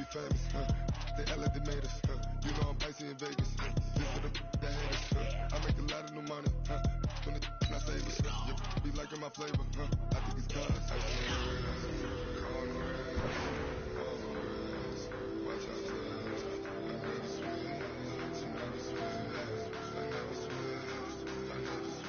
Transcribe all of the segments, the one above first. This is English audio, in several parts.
be famous, they act like they made us, you know I'm icy in Vegas, this for the that haters, I make a lot of new money, when the not save us, you be liking my flavor, I think it's cause icy in Vegas, all the rest, watch out for us, I never switch, never switch, I never switch, I never switch, icy in Vegas.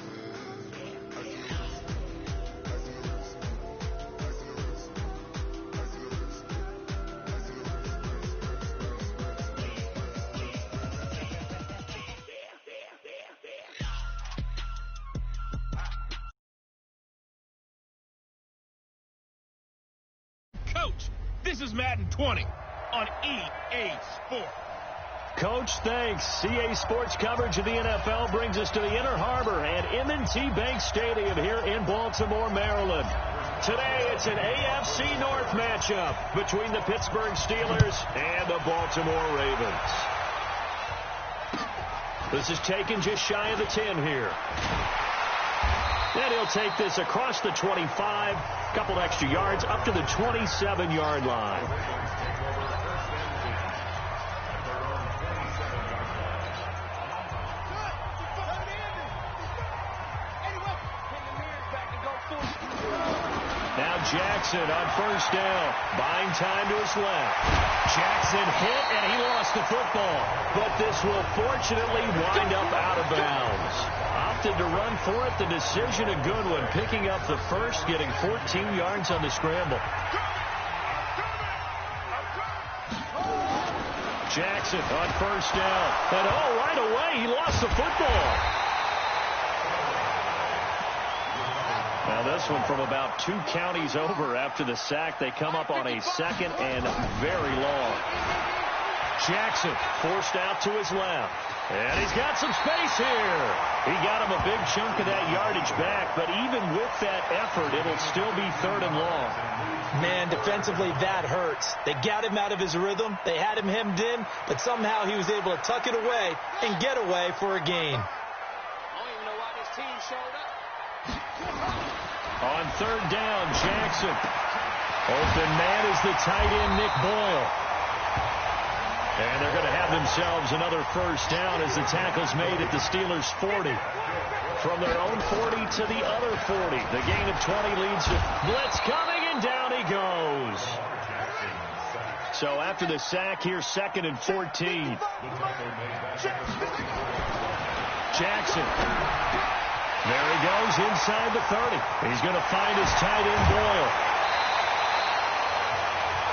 Coach, this is Madden 20 on EA Sports. Coach, thanks. CA Sports coverage of the NFL brings us to the Inner Harbor and M&T Bank Stadium here in Baltimore, Maryland. Today, it's an AFC North matchup between the Pittsburgh Steelers and the Baltimore Ravens. This is taken just shy of the 10 here. And he'll take this across the 25, couple extra yards, up to the 27-yard line. Now Jackson on first down, buying time to his left. Jackson hit, and he lost the football. But this will fortunately wind up out of bounds. Opted to run for it. The decision a good one, picking up the first, getting 14 yards on the scramble. Jackson on first down. And right away, he lost the football. Now this one from about 2 counties over after the sack. They come up on a second and very long. Jackson forced out to his left. And he's got some space here. He got him a big chunk of that yardage back, but even with that effort, it'll still be 3rd and long. Man, defensively, that hurts. They got him out of his rhythm. They had him hemmed in, but somehow he was able to tuck it away and get away for a gain. I don't even know why this team showed up. On 3rd down, Jackson. Open man is the tight end, Nick Boyle. And they're going to have themselves another first down as the tackle's made at the Steelers' 40. From their own 40 to the other 40. The gain of 20 leads to blitz coming, and down he goes. So after the sack here, 2nd and 14. Jackson. There he goes inside the 30. He's going to find his tight end, Boyle.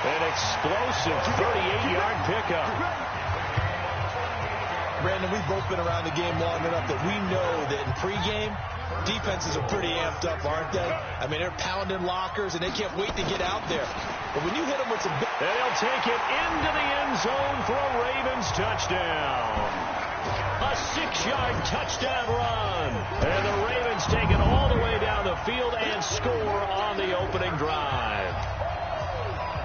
An explosive 38-yard pickup. Brandon, we've both been around the game long enough that we know that in pregame, defenses are pretty amped up, aren't they? I mean, they're pounding lockers, and they can't wait to get out there. But when you hit them with some... They'll take it into the end zone for a Ravens touchdown. A 6-yard touchdown run. And the Ravens take it all the way down the field and score on the opening drive.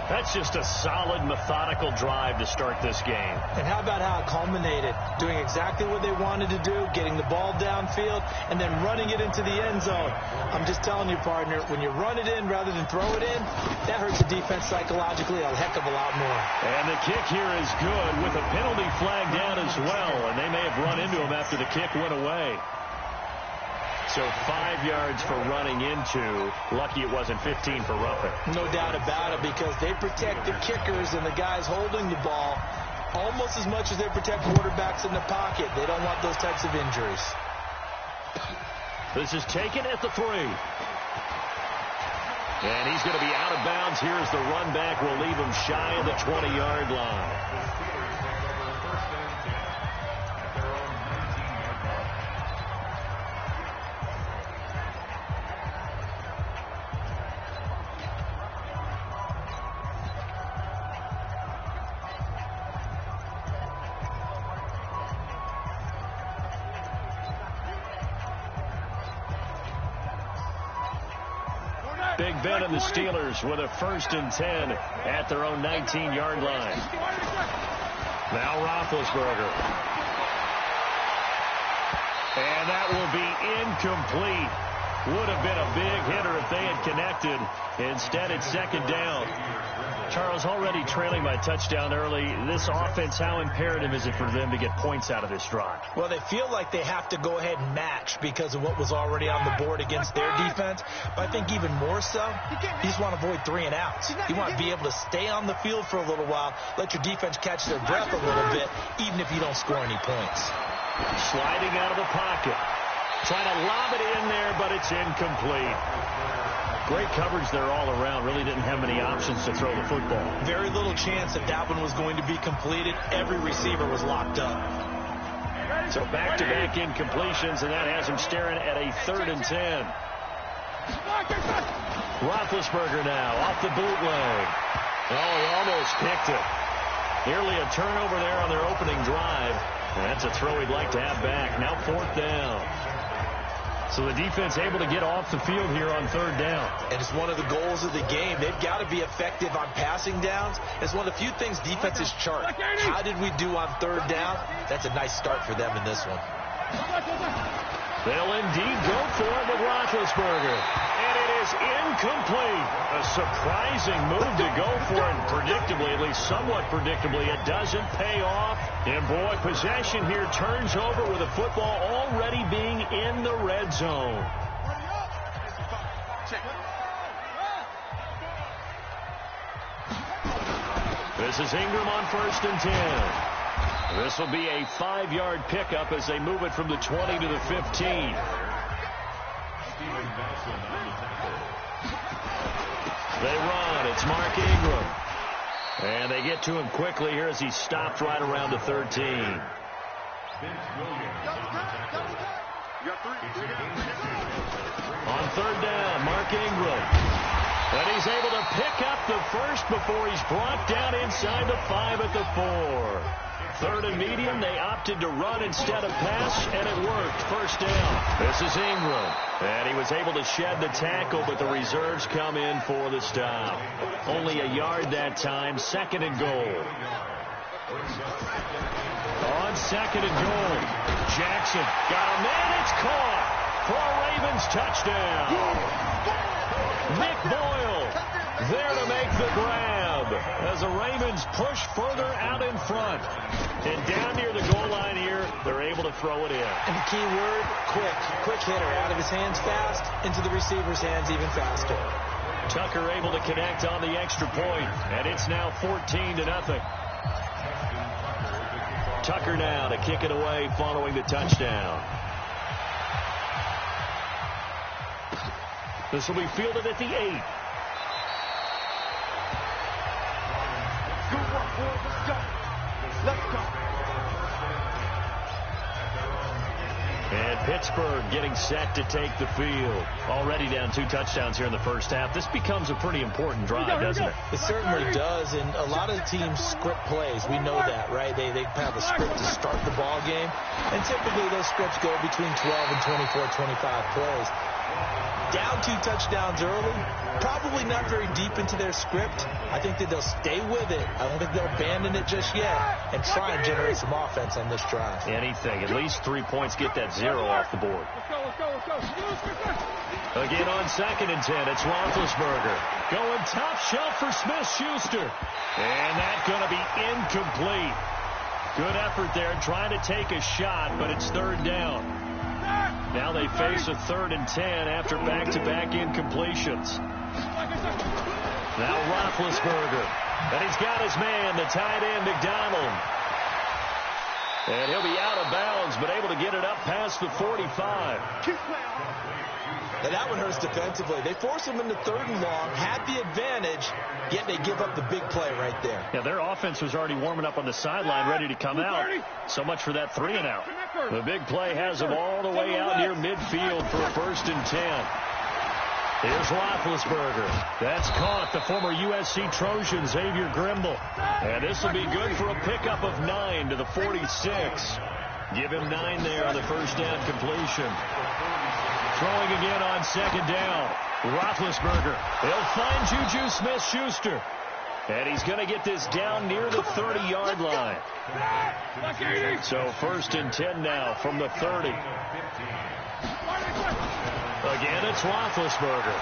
That's just a solid, methodical drive to start this game. And how about how it culminated? Doing exactly what they wanted to do, getting the ball downfield, and then running it into the end zone. I'm just telling you, partner, when you run it in rather than throw it in, that hurts the defense psychologically a heck of a lot more. And the kick here is good with a penalty flag down as well, and they may have run into him after the kick went away. So 5 yards for running into. Lucky it wasn't 15 for roughing. No doubt about it, because they protect the kickers and the guys holding the ball almost as much as they protect quarterbacks in the pocket. They don't want those types of injuries. This is taken at the 3. And he's going to be out of bounds. Here's the run back. Will leave him shy of the 20-yard line. Big Ben and the Steelers with a 1st and 10 at their own 19-yard line. Now Roethlisberger. And that will be incomplete. Would have been a big hitter if they had connected. Instead, it's second down. Charles, already trailing by touchdown early. This offense, how imperative is it for them to get points out of this drive? Well, they feel like they have to go ahead and match because of what was already on the board against their defense. But I think even more so, you just want to avoid 3 and outs. You want to be able to stay on the field for a little while, let your defense catch their breath a little bit, even if you don't score any points. Sliding out of the pocket. Trying to lob it in there, but it's incomplete. Great coverage there all around. Really didn't have many options to throw the football. Very little chance that one was going to be completed. Every receiver was locked up. So back-to-back incompletions, and that has him staring at a 3rd and 10. Roethlisberger now off the bootleg. Oh, he almost picked it. Nearly a turnover there on their opening drive. And that's a throw he'd like to have back. Now 4th down. So the defense able to get off the field here on 3rd down. And it's one of the goals of the game. They've got to be effective on passing downs. It's one of the few things defenses chart. How did we do on 3rd down? That's a nice start for them in this one. They'll indeed go for it with Roethlisberger. And it is incomplete. A surprising move to go for it. Predictably, at least somewhat predictably, it doesn't pay off. And boy, possession here turns over with the football already being in the red zone. This is Ingram on 1st and 10. This will be a 5-yard pickup as they move it from the 20 to the 15. They run. It's Mark Ingram. And they get to him quickly here as he stopped right around the 13. On 3rd down, Mark Ingram. And he's able to pick up the first before he's brought down inside the 5 at the 4. 3rd and medium, they opted to run instead of pass, and it worked. 1st down. This is Ingram. And he was able to shed the tackle, but the reserves come in for the stop. Only a yard that time. 2nd and goal. On 2nd and goal. Jackson got a man. It's caught for a Ravens touchdown. Nick Boyle there to make the grab as the Ravens push further out in front. And down near the goal line here, they're able to throw it in. And the key word, quick. Quick hitter. Out of his hands fast, into the receiver's hands even faster. Tucker able to connect on the extra point, and it's now 14-0. Tucker now to kick it away following the touchdown. This will be fielded at the 8. And Pittsburgh getting set to take the field. Already down 2 touchdowns here in the first half. This becomes a pretty important drive, doesn't it? It certainly does, and a lot of teams script plays. We know that, right? They have a script to start the ball game, and typically those scripts go between 12 and 24, 25 plays. Down 2 touchdowns early, probably not very deep into their script. I think that they'll stay with it. I don't think they'll abandon it just yet and try and generate some offense on this drive. Anything. At least 3 points, get that 0 off the board. Again on 2nd and 10, it's Roethlisberger. Going top shelf for Smith-Schuster. And that's going to be incomplete. Good effort there trying to take a shot, but it's 3rd down. Now they face a 3rd and 10 after back-to-back incompletions. Now Roethlisberger. And he's got his man, the tight end, McDonald. And he'll be out of bounds, but able to get it up past the 45. And that one hurts defensively. They force him into 3rd and long, had the advantage, yet they give up the big play right there. Yeah, their offense was already warming up on the sideline, ready to come out. So much for that 3 and out. The big play has them all the way out near midfield for a 1st and 10. Here's Roethlisberger. That's caught the former USC Trojan, Xavier Grimble. And this will be good for a pickup of 9 to the 46. Give him 9 there on the 1st down completion. Throwing again on 2nd down. Roethlisberger. He'll find Juju Smith-Schuster. And he's going to get this down near the 30-yard line. So 1st and 10 now from the 30. Again, it's Roethlisberger.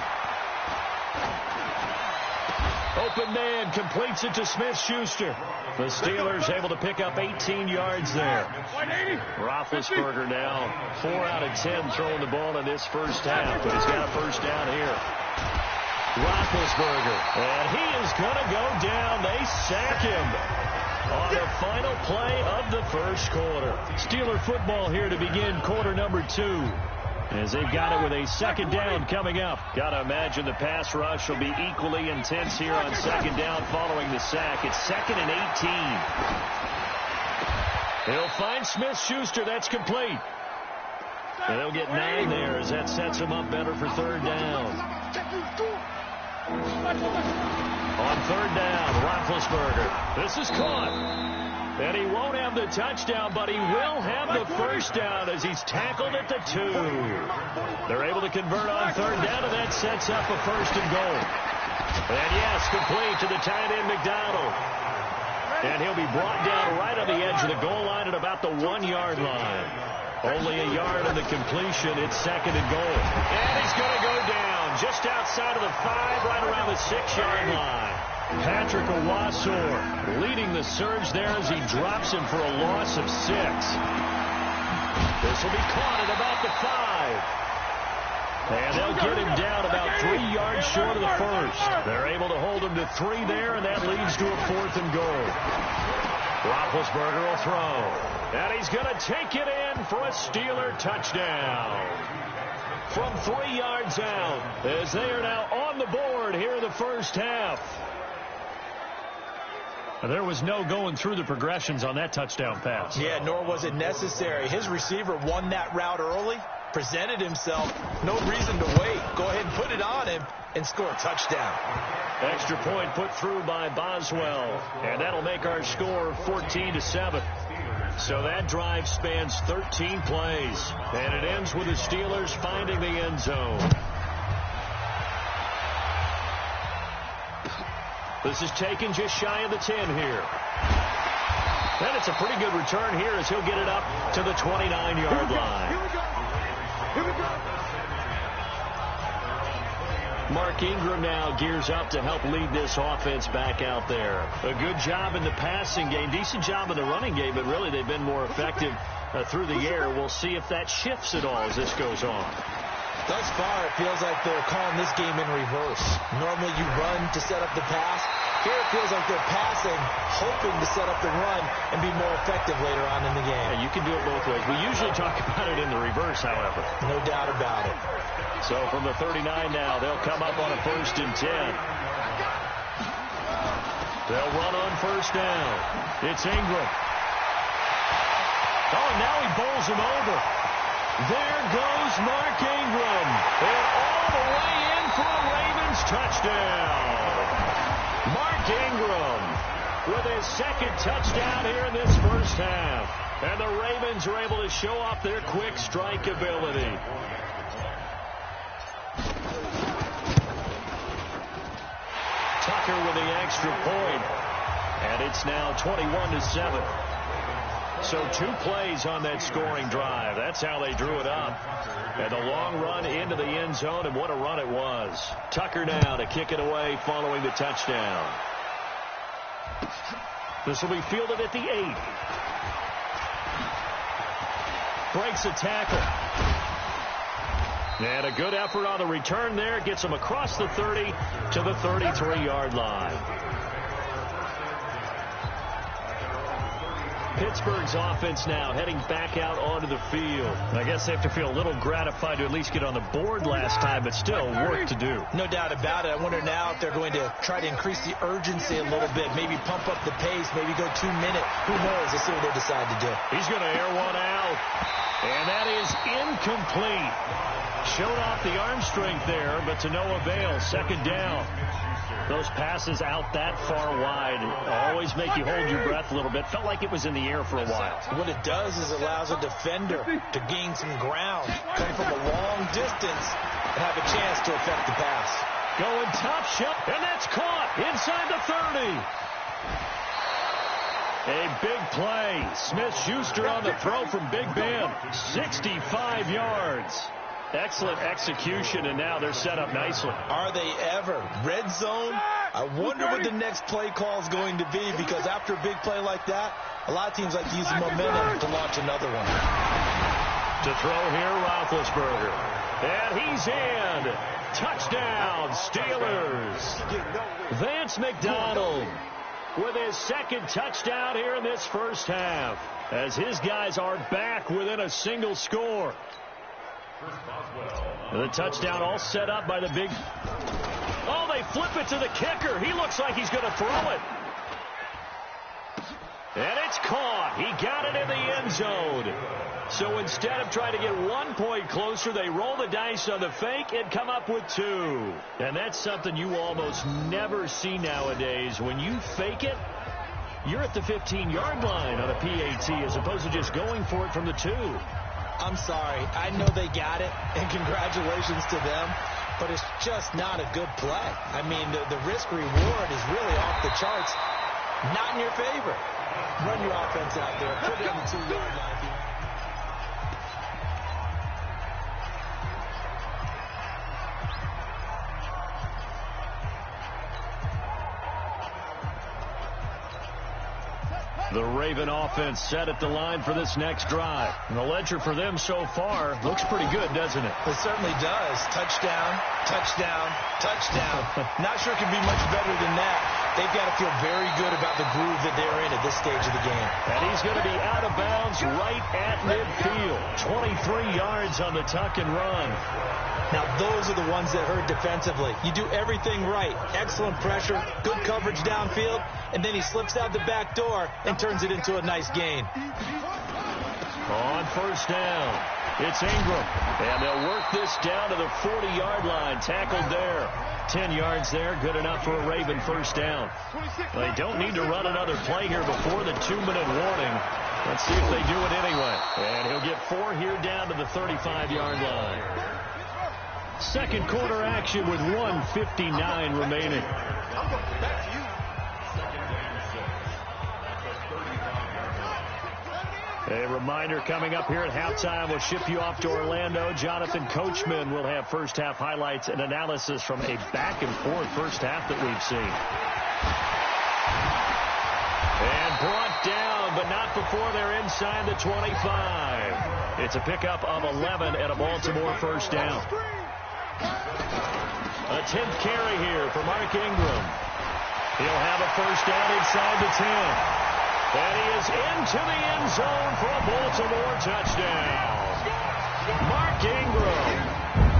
Open man completes it to Smith-Schuster. The Steelers able to pick up 18 yards there. Roethlisberger now 4 out of 10 throwing the ball in this first half, but he's got a first down here. Roethlisberger, and he is going to go down. They sack him on the final play of the first quarter. Steeler football here to begin quarter number 2. As they've got it with a second down coming up. Got to imagine the pass rush will be equally intense here on second down following the sack. It's 2nd and 18. He'll find Smith-Schuster. That's complete. And they'll get 9 there as that sets him up better for third down. On third down, Roethlisberger. This is caught. And he won't have the touchdown, but he will have the first down as he's tackled at the 2. They're able to convert on third down, and that sets up a first and goal. And yes, complete to the tight end McDonald. And he'll be brought down right on the edge of the goal line at about the 1-yard line. Only a yard in the completion. It's 2nd and goal. And he's going to go down just outside of the 5, right around the 6-yard line. Patrick Owasor leading the surge there as he drops him for a loss of 6. This will be caught at about the 5. And they'll get him down about 3 yards short of the first. They're able to hold him to 3 there, and that leads to a 4th and goal. Roethlisberger will throw. And he's going to take it in for a Steeler touchdown. From 3 yards out, as they are now on the board here in the first half. There was no going through the progressions on that touchdown pass. Yeah, nor was it necessary. His receiver won that route early, presented himself. No reason to wait. Go ahead and put it on him and score a touchdown. Extra point put through by Boswell. And that'll make our score 14-7. So that drive spans 13 plays. And it ends with the Steelers finding the end zone. This is taken just shy of the 10 here. And it's a pretty good return here as he'll get it up to the 29-yard line. Here we go. Mark Ingram now gears up to help lead this offense back out there. A good job in the passing game, decent job in the running game, but really they've been more effective through the air. We'll see if that shifts at all as this goes on. Thus far, it feels like they're calling this game in reverse. Normally you run to set up the pass. Here it feels like they're passing, hoping to set up the run and be more effective later on in the game. Yeah, you can do it both ways. We usually talk about it in the reverse, however. No doubt about it. So from the 39 now, they'll come up on a 1st and 10. They'll run on first down. It's Ingram. Oh, now he bowls him over. There goes Mark Ingram. And all the way in for a Ravens touchdown. Mark Ingram with his 2nd touchdown here in this first half. And the Ravens are able to show off their quick strike ability. Tucker with the extra point. And it's now 21-7. So 2 plays on that scoring drive. That's how they drew it up. And the long run into the end zone, and what a run it was. Tucker now to kick it away following the touchdown. This will be fielded at the 8. Breaks a tackle. And a good effort on the return there. Gets him across the 30 to the 33-yard line. Pittsburgh's offense now heading back out onto the field. I guess they have to feel a little gratified to at least get on the board last time, but still work to do. No doubt about it. I wonder now if they're going to try to increase the urgency a little bit, maybe pump up the pace, maybe go 2 minute. Who knows? Let's see what they decide to do. He's going to air one out, and that is incomplete. Showed off the arm strength there, but to no avail. 2nd down. Those passes out that far wide always make you hold your breath a little bit. Felt like it was in the air for a while. What it does is it allows a defender to gain some ground, come from a long distance, and have a chance to affect the pass. Going top shot, and that's caught inside the 30. A big play. Smith-Schuster on the throw from Big Ben. 65 yards. Excellent execution, and now they're set up nicely. Are they ever? Red zone? I wonder what the next play call is going to be, because after a big play like that, a lot of teams like to use the momentum to launch another one. To throw here, Roethlisberger. And he's in. Touchdown, Steelers. Vance McDonald with his second touchdown here in this first half, as his guys are back within a single score. The touchdown all set up by the big... Oh, they flip it to the kicker. He looks like he's going to throw it. And it's caught. He got it in the end zone. So instead of trying to get 1 point closer, they roll the dice on the fake and come up with 2. And that's something you almost never see nowadays. When you fake it, you're at the 15-yard line on a PAT as opposed to just going for it from the 2. I'm sorry. I know they got it, and congratulations to them, but it's just not a good play. I mean, the risk-reward is really off the charts. Not in your favor. Run your offense out there. Put it on the 2-yard line. The Raven offense set at the line for this next drive. And the ledger for them so far looks pretty good, doesn't it? It certainly does. Touchdown, touchdown, touchdown. Not sure it can be much better than that. They've got to feel very good about the groove that they're in at this stage of the game. And he's going to be out of bounds right at midfield. 23 yards on the tuck and run. Now, those are the ones that hurt defensively. You do everything right. Excellent pressure, good coverage downfield, and then he slips out the back door and turns it into a nice gain. On first down, it's Ingram. And they'll work this down to the 40-yard line. Tackled there. 10 yards there, good enough for a Raven first down. They don't need to run another play here before the 2-minute warning. Let's see if they do it anyway. And he'll get 4 here down to the 35-yard line. Second quarter action with 1:59 remaining. A reminder coming up here at halftime, we'll ship you off to Orlando. Jonathan Coachman will have first half highlights and analysis from a back and forth first half that we've seen. And brought down, but not before they're inside the 25. It's a pickup of 11 and a Baltimore first down. A 10th carry here for Mark Ingram. He'll have a first down inside the 10. And he is into the end zone for a Baltimore touchdown. Mark Ingram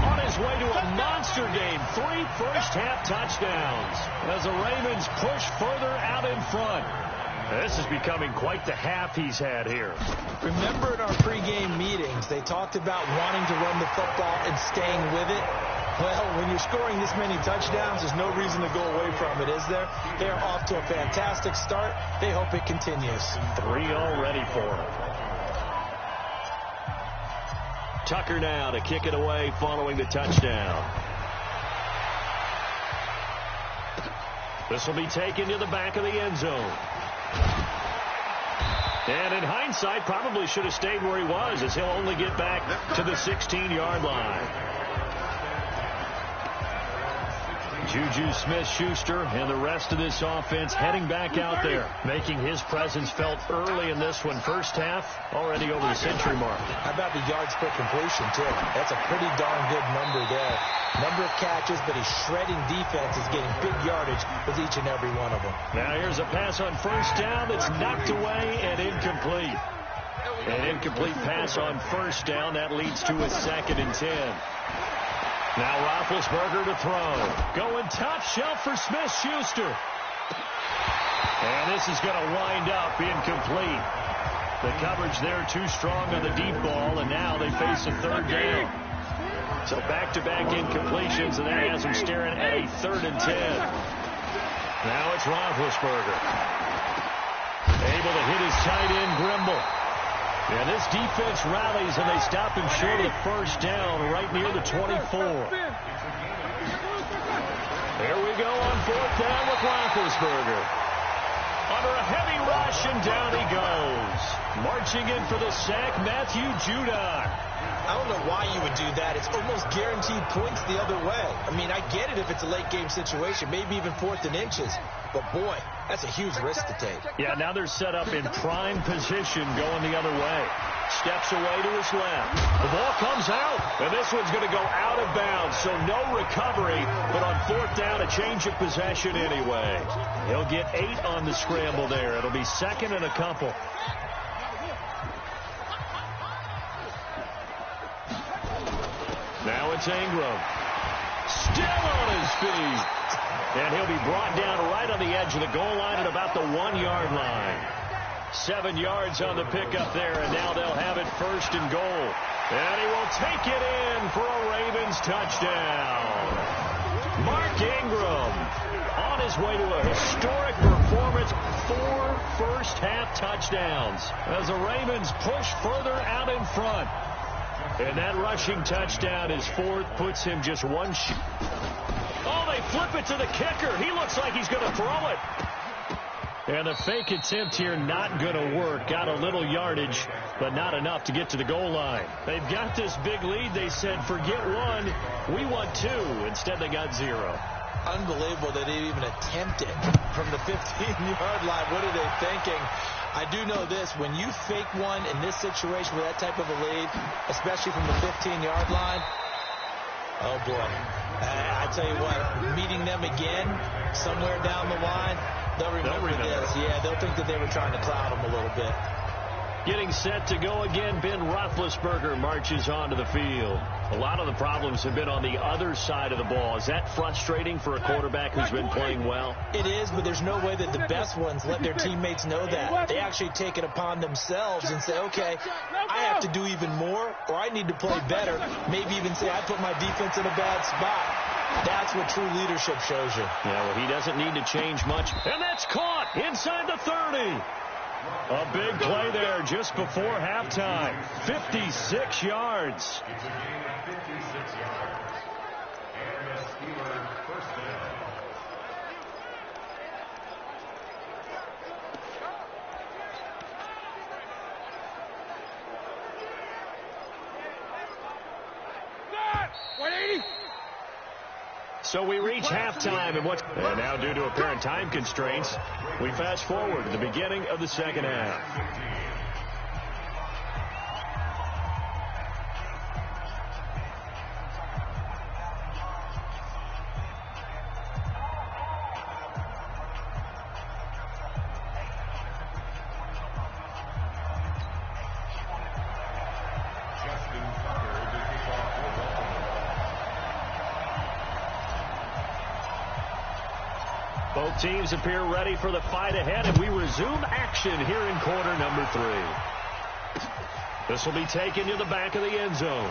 on his way to a monster game. 3 first-half touchdowns as the Ravens push further out in front. This is becoming quite the half he's had here. Remember in our pregame meetings, they talked about wanting to run the football and staying with it. Well, when you're scoring this many touchdowns, there's no reason to go away from it, is there? They're off to a fantastic start. They hope it continues. 3 already for them. Tucker now to kick it away following the touchdown. This will be taken to the back of the end zone. And in hindsight, probably should have stayed where he was, as he'll only get back to the 16-yard line. Juju Smith-Schuster and the rest of this offense heading back out there, making his presence felt early in this one. First half, already over the century mark. How about the yards per completion, too? That's a pretty darn good number there. Number of catches, but his shredding defense is getting big yardage with each and every one of them. Now here's a pass on first down that's knocked away and incomplete. An incomplete pass on first down. That leads to a 2nd and 10. Now Roethlisberger to throw. Going top shelf for Smith-Schuster. And this is going to wind up incomplete. The coverage there too strong on the deep ball, and now they face a 3rd down. So back-to-back incompletions, and that has them staring at a 3rd and 10. Now it's Roethlisberger. Able to hit his tight end, Grimble. And this defense rallies, and they stop him short of the first down right near the 24. There we go on 4th down with Roethlisberger. Under a heavy rush, and down he goes. Marching in for the sack, Matthew Judon. I don't know why you would do that. It's almost guaranteed points the other way. I mean, I get it if it's a late game situation, maybe even 4th and inches. But, boy, that's a huge risk to take. Yeah, now they're set up in prime position going the other way. Steps away to his left. The ball comes out, and this one's going to go out of bounds, so no recovery. But on 4th down, a change of possession anyway. He'll get 8 on the scramble there. It'll be 2nd and a couple. Now it's Ingram. Still on his feet. And he'll be brought down right on the edge of the goal line at about the 1-yard line. 7 yards on the pickup there, and now they'll have it 1st and goal. And he will take it in for a Ravens touchdown. Mark Ingram on his way to a historic performance. 4 first-half touchdowns as the Ravens push further out in front. And that rushing touchdown is 4th, puts him just 1 shot. Oh, they flip it to the kicker. He looks like he's going to throw it. And the fake attempt here not going to work. Got a little yardage, but not enough to get to the goal line. They've got this big lead. They said, forget 1. We want 2. Instead, they got 0. Unbelievable that they even attempted from the 15-yard line. What are they thinking? I do know this. When you fake one in this situation with that type of a lead, especially from the 15-yard line, oh, boy. I tell you what, meeting them again somewhere down the line, they'll remember this. Yeah, they'll think that they were trying to cloud them a little bit. Getting set to go again, Ben Roethlisberger marches onto the field. A lot of the problems have been on the other side of the ball. Is that frustrating for a quarterback who's been playing well? It is, but there's no way that the best ones let their teammates know that. They actually take it upon themselves and say, okay, I have to do even more, or I need to play better. Maybe even say I put my defense in a bad spot. That's what true leadership shows you. Yeah, well, he doesn't need to change much. And that's caught inside the 30. A big play there just before halftime. 56 yards. So we reach halftime, and now due to apparent time constraints, we fast forward to the beginning of the second half. Both teams appear ready for the fight ahead, and we resume action here in quarter number 3. This will be taken to the back of the end zone.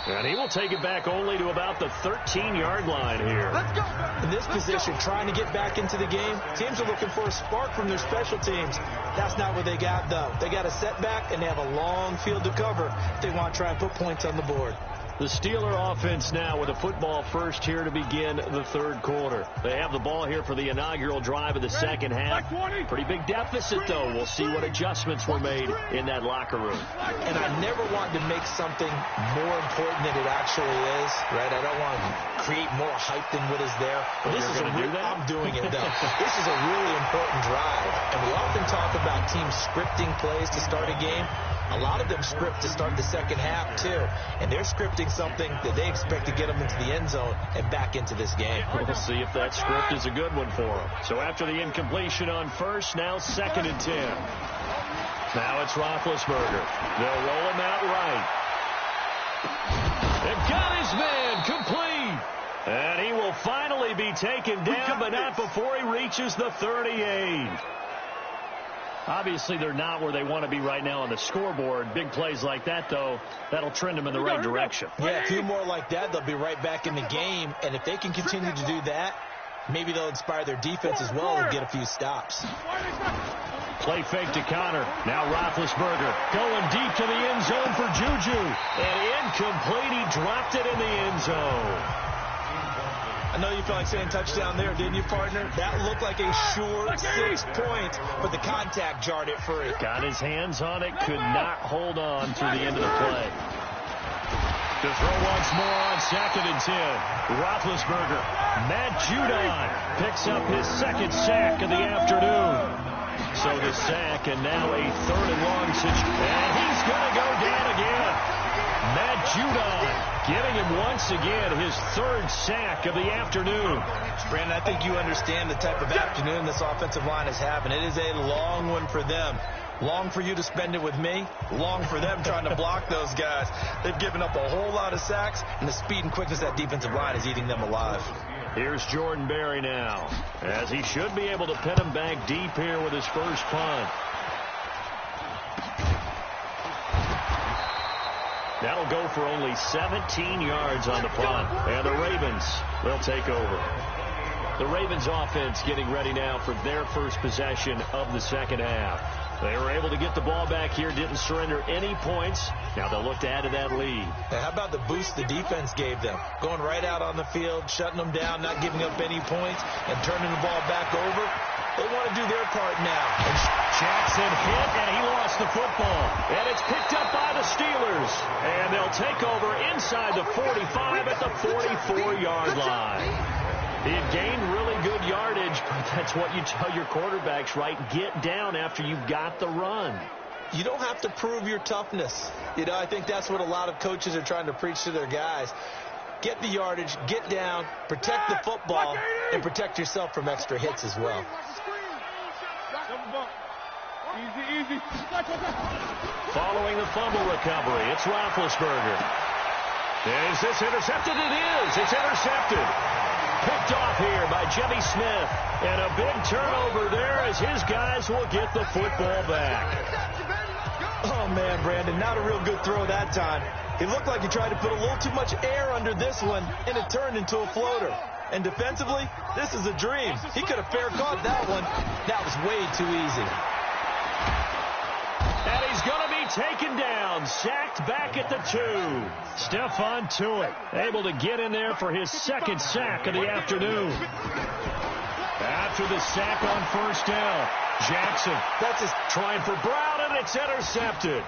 And he will take it back only to about the 13-yard line here. Let's go. In this position, trying to get back into the game, teams are looking for a spark from their special teams. That's not what they got, though. They got a setback, and they have a long field to cover if they want to try and put points on the board. The Steeler offense now with a football first here to begin the third quarter. They have the ball here for the inaugural drive of the second half. Pretty big deficit, though. We'll see what adjustments were made in that locker room. And I never want to make something more important than it actually is, right? I don't want to create more hype than what is there. But this is I'm doing it, though. This is a really important drive. And we often talk about teams scripting plays to start a game. A lot of them script to start the second half, too. And they're scripting something that they expect to get them into the end zone and back into this game. We'll see if that script is a good one for them. So after the incompletion on first, now 2nd and 10. Now it's Roethlisberger. They'll roll him out right. They've got his man complete. And he will finally be taken down, but not before he reaches the 38. Obviously, they're not where they want to be right now on the scoreboard. Big plays like that, though, that'll trend them in the right direction. Yeah, a few more like that, they'll be right back in the game. And if they can continue to do that, maybe they'll inspire their defense as well and get a few stops. Play fake to Connor. Now Roethlisberger going deep to the end zone for Juju. And incomplete. He dropped it in the end zone. I know you felt like saying touchdown there, didn't you, partner? That looked like a sure 6 points, but the contact jarred it free. Got his hands on it, could not hold on through the end of the play. To throw once more on 2nd and 10. Roethlisberger. Matt Judon picks up his 2nd sack of the afternoon. So the sack, and now a 3rd and long situation. And he's going to go down again. Matt Judon getting him once again his 3rd sack of the afternoon. Brandon, I think you understand the type of afternoon this offensive line is having. It is a long one for them. Long for you to spend it with me. Long for them trying to block those guys. They've given up a whole lot of sacks, and the speed and quickness of that defensive line is eating them alive. Here's Jordan Berry now, as he should be able to pin him back deep here with his first punt. That'll go for only 17 yards on the punt, and the Ravens will take over. The Ravens offense getting ready now for their first possession of the second half. They were able to get the ball back here, didn't surrender any points. Now they'll look to add to that lead. Now, how about the boost the defense gave them? Going right out on the field, shutting them down, not giving up any points, and turning the ball back over. They want to do their part now. And Jackson hit, and he lost the football. And it's picked up by the Steelers. And they'll take over inside the 45 at the 44-yard line. He had gained really good yardage, but that's what you tell your quarterbacks, right? Get down after you've got the run. You don't have to prove your toughness. You know, I think that's what a lot of coaches are trying to preach to their guys. Get the yardage, get down, protect the football, and protect yourself from extra hits as well. Easy. Following the fumble recovery, it's Roethlisberger. Is this intercepted? It is. It's intercepted. Picked off here by Jimmy Smith. And a big turnover there as his guys will get the football back. Oh, man, Brandon, not a real good throw that time. It looked like he tried to put a little too much air under this one, and it turned into a floater. And defensively, this is a dream. He could have fair caught that one. That was way too easy. And he's going to be taken down, sacked back at the 2. Stephon Tuitt able to get in there for his 2nd sack of the afternoon. After the sack on first down, Jackson, that's his trying for Brown, and it's intercepted.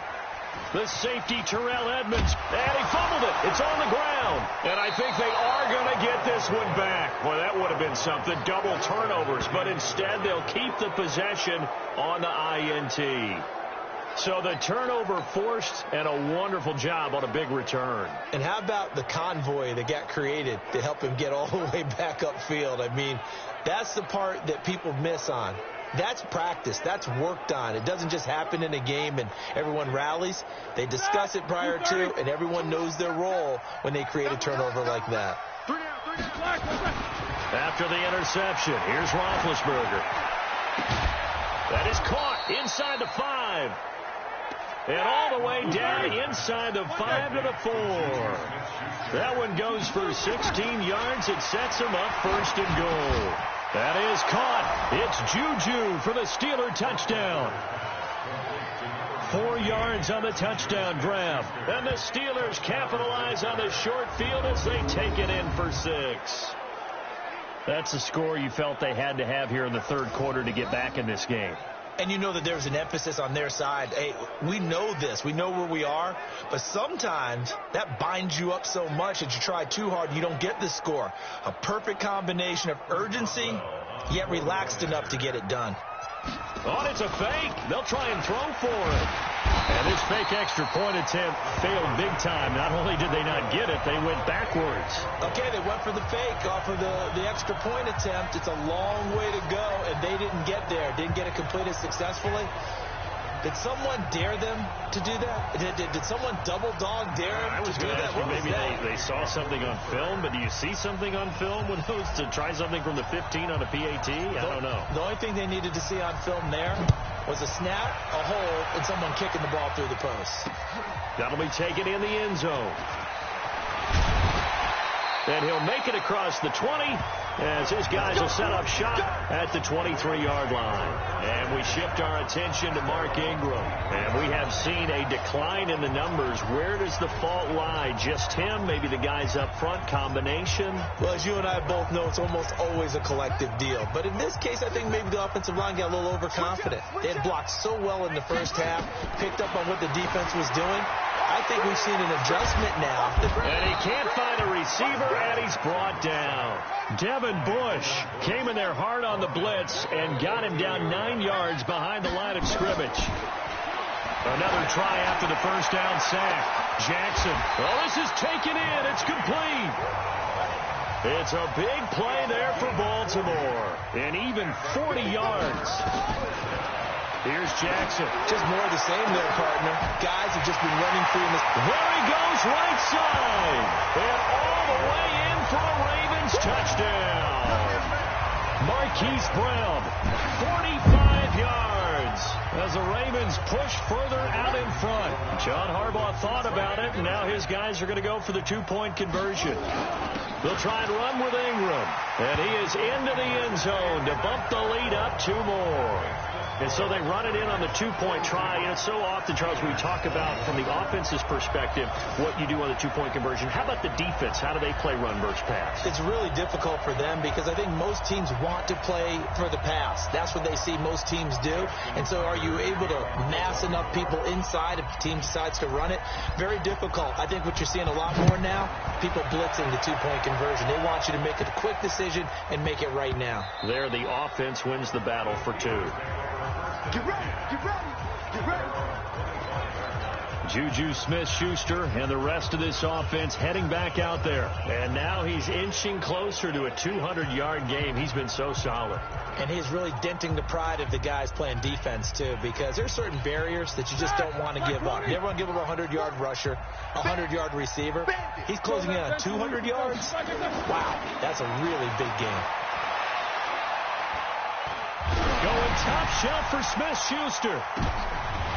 The safety, Terrell Edmonds, and he fumbled it. It's on the ground. And I think they are going to get this one back. Well, that would have been something, double turnovers, but instead they'll keep the possession on the INT. So the turnover forced, and a wonderful job on a big return. And how about the convoy that got created to help him get all the way back upfield? I mean, that's the part that people miss on. That's practice. That's worked on. It doesn't just happen in a game and everyone rallies. They discuss it prior to, and everyone knows their role when they create a turnover like that. After the interception, here's Roethlisberger. That is caught inside the 5. And all the way down inside the 5 to the 4. That one goes for 16 yards. It sets him up 1st and goal. That is caught. It's Juju for the Steeler touchdown. 4 yards on the touchdown grab. And the Steelers capitalize on the short field as they take it in for 6. That's the score you felt they had to have here in the 3rd quarter to get back in this game. And you know that there's an emphasis on their side. Hey, we know this. We know where we are. But sometimes that binds you up so much that you try too hard, you don't get the score. A perfect combination of urgency, yet relaxed enough to get it done. Oh, it's a fake. They'll try and throw for it. And this fake extra point attempt failed big time. Not only did they not get it, they went backwards. Okay, they went for the fake off of the extra point attempt. It's a long way to go, and they didn't get there. Didn't get it completed successfully. Did someone dare them to do that? Did someone double dog dare them to do that? Maybe they saw something on film, but do you see something on film with those to try something from the 15 on a PAT? I don't know. The only thing they needed to see on film there was a snap, a hole, and someone kicking the ball through the post. That'll be taken in the end zone. And he'll make it across the 20 as his guys will set up shop at the 23-yard line. And we shift our attention to Mark Ingram. And we have seen a decline in the numbers. Where does the fault lie? Just him? Maybe the guys up front? Combination? Well, as you and I both know, it's almost always a collective deal. But in this case, I think maybe the offensive line got a little overconfident. They had blocked so well in the first half, picked up on what the defense was doing. I think we've seen an adjustment now. And he can't find a receiver, and he's brought down. Devin Bush came in there hard on the blitz and got him down 9 yards behind the line of scrimmage. Another try after the first down sack. Jackson. Oh, this is taken in. It's complete. It's a big play there for Baltimore. And even 40 yards. Here's Jackson. Just more of the same there, partner. Guys have just been running free in this. There he goes, right side. And all the way in for a Ravens touchdown. Marquise Brown, 45 yards. As the Ravens push further out in front. John Harbaugh thought about it, and now his guys are going to go for the two-point conversion. They'll try and run with Ingram. And he is into the end zone to bump the lead up 2 more. And so they run it in on the two-point try. You know, so often, Charles, we talk about from the offense's perspective what you do on the two-point conversion. How about the defense? How do they play run versus pass? It's really difficult for them because I think most teams want to play for the pass. That's what they see most teams do. And so are you able to mass enough people inside if the team decides to run it? Very difficult. I think what you're seeing a lot more now, people blitzing the two-point conversion. They want you to make a quick decision and make it right now. There, the offense wins the battle for 2. Get ready, get ready, get ready. Juju Smith-Schuster and the rest of this offense heading back out there. And now he's inching closer to a 200-yard game. He's been so solid. And he's really denting the pride of the guys playing defense, too, because there's certain barriers that you just don't want to give up. You never want to give up a 100-yard rusher, a 100-yard receiver. He's closing in on 200 yards. Wow, that's a really big game. Going top shelf for Smith-Schuster.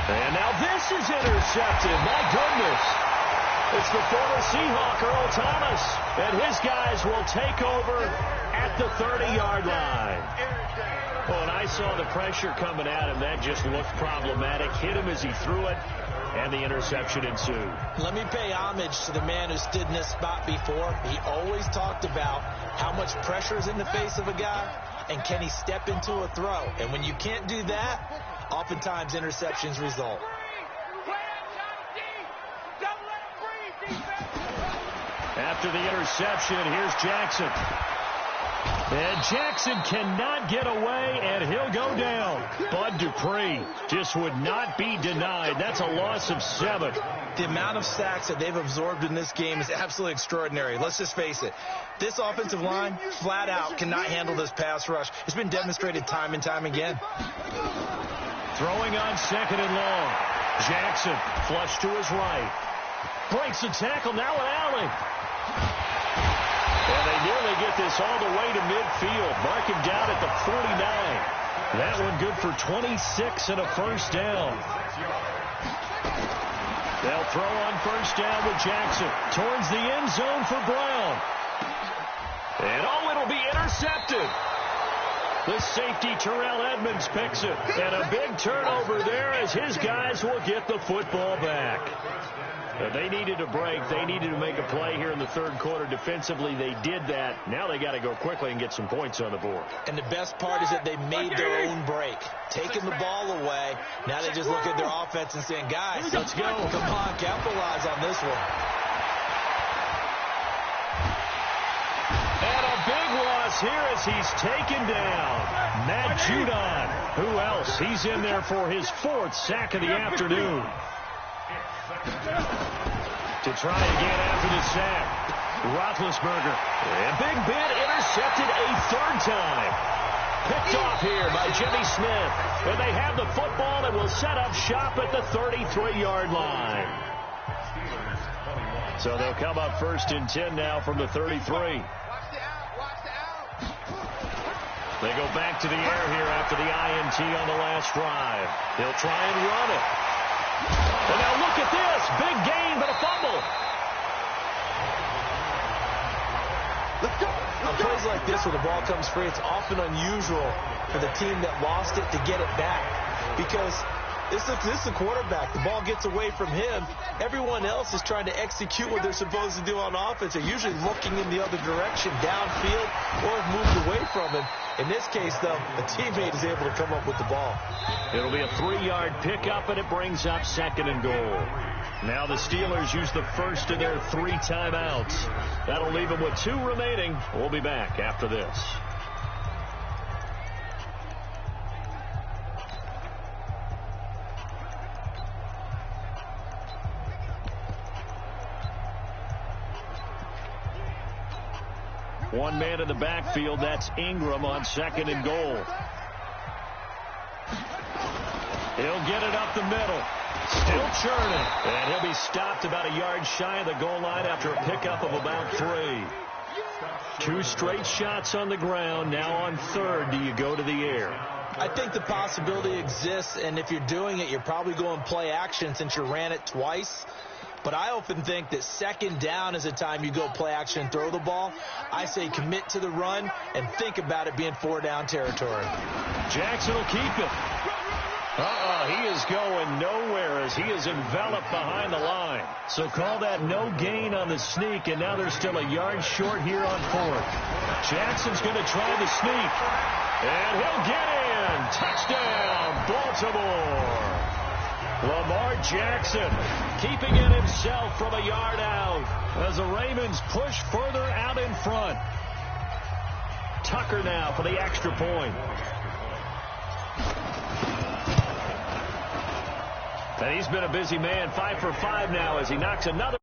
And now this is intercepted. My goodness. It's the former Seahawk, Earl Thomas. And his guys will take over at the 30-yard line. Oh, and I saw the pressure coming at him. That just looked problematic. Hit him as he threw it, and the interception ensued. Let me pay homage to the man who stood in this spot before. He always talked about how much pressure is in the face of a guy, and can he step into a throw? And when you can't do that, oftentimes interceptions result. After the interception, here's Jackson. And Jackson cannot get away, and he'll go down. Bud Dupree just would not be denied. That's a loss of 7. The amount of sacks that they've absorbed in this game is absolutely extraordinary. Let's just face it. This offensive line, flat out, cannot handle this pass rush. It's been demonstrated time and time again. Throwing on 2nd and long. Jackson, flush to his right. Breaks a tackle, now an alley. And they nearly get this all the way to midfield. Mark him down at the 49. That one good for 26 and a first down. They'll throw on first down with Jackson. Towards the end zone for Brown. And oh, it'll be intercepted. The safety, Terrell Edmonds, picks it. And a big turnover there as his guys will get the football back. They needed a break. They needed to make a play here in the third quarter. Defensively, they did that. Now they got to go quickly and get some points on the board. And the best part is that they made their own break. Taking the ball away. Now they just look at their offense and saying, guys, let's go. Come on, capitalize on this one. And a big loss here as he's taken down. Matt Judon. Who else? He's in there for his 4th sack of the afternoon. To try again after the sack. Roethlisberger. And Big Ben intercepted a 3rd time. Picked off here by Jimmy Smith. And they have the football and will set up shop at the 33-yard line. So they'll come up 1st and 10 now from the 33. They go back to the air here after the INT on the last drive. They'll try and run it. And now look at this. Big gain, but a fumble. Let's go. On plays like this where the ball comes free, it's often unusual for the team that lost it to get it back because this is the quarterback. The ball gets away from him. Everyone else is trying to execute what they're supposed to do on offense. They're usually looking in the other direction, downfield, or have moved away from him. In this case, though, a teammate is able to come up with the ball. It'll be a 3-yard pickup, and it brings up 2nd and goal. Now the Steelers use the first of their 3 timeouts. That'll leave them with 2 remaining. We'll be back after this. One man in the backfield. That's Ingram on 2nd and goal. He'll get it up the middle. Still churning. And he'll be stopped about a yard shy of the goal line after a pickup of about 3. 2 straight shots on the ground. Now on 3rd, do you go to the air? I think the possibility exists, and if you're doing it, you're probably going play action since you ran it twice. But I often think that 2nd down is the time you go play action and throw the ball. I say commit to the run and think about it being 4-down territory. Jackson will keep it. He is going nowhere as he is enveloped behind the line. So call that no gain on the sneak, and now they're still a yard short here on 4th. Jackson's going to try the sneak, and he'll get in. Touchdown, Baltimore. Lamar Jackson keeping it himself from a yard out as the Ravens push further out in front. Tucker now for the extra point. And he's been a busy man, 5 for 5 now as he knocks another.